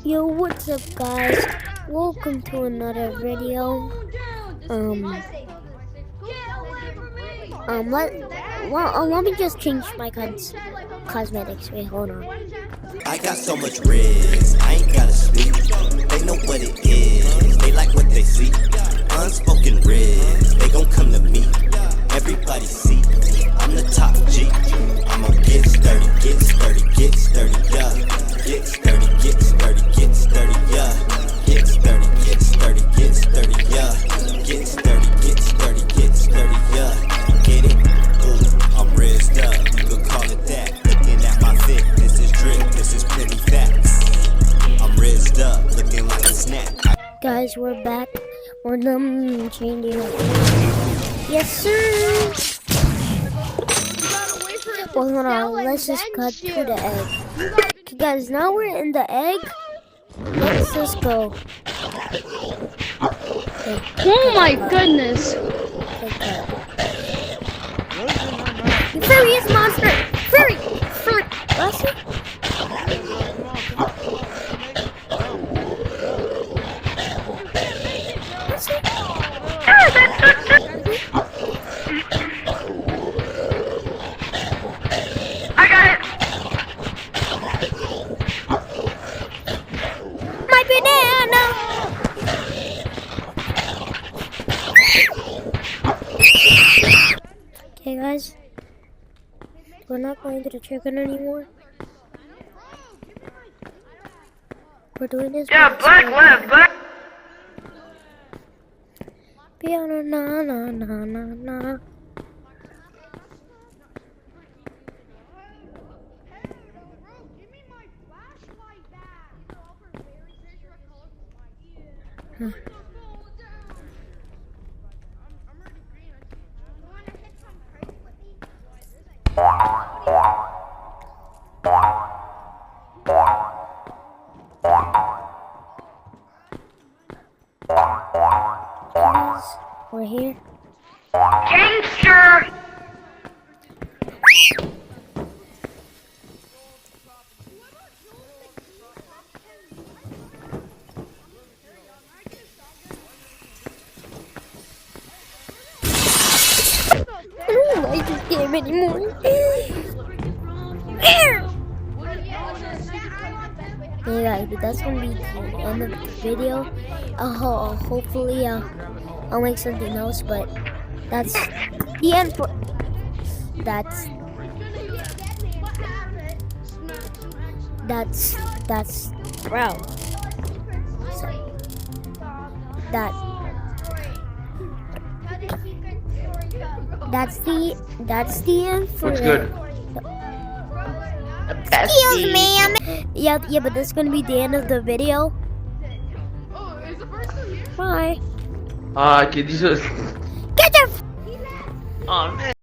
Yo, what's up, guys? Welcome to another video. Let me just change my cosmetics. Wait, hold on. I got so much riz, I ain't gotta speak. They know what it is, they like what they see. Unspoken riz, they gon' come to me. Everybody see, I'm the top G. I'ma get sturdy, get sturdy, get sturdy, yeah. Get sturdy, get sturdy, get sturdy, yeah. Get sturdy, get sturdy, get sturdy, yeah. Get sturdy, get sturdy, get sturdy, yeah. Get it? Ooh, I'm rizzed up, you could call it that. Looking at my fit, this is drip, this is pretty facts. I'm rizzed up, looking like a snack. Guys, we're back. We're done changing. Yes, sir. Well, hold on. Let's just cut to the egg. Okay, guys, now we're in the egg. Let's just go. Okay. Oh my goodness! You furious monster! Furry! Bless you. I got it! My banana! Okay, guys. We're not going to the chicken anymore. We're doing this. Yeah, black left, black. Piano, na na na na na. We're here. Gangster! I don't like this game anymore. Yeah, but that's gonna be the end of the video. Hopefully, I'll make something else, but that's the end for. That's bro. So, that's the end for. Looks good. Excuse me, yeah, but that's gonna be the end of the video. Bye. Can you just... Get your. Oh man.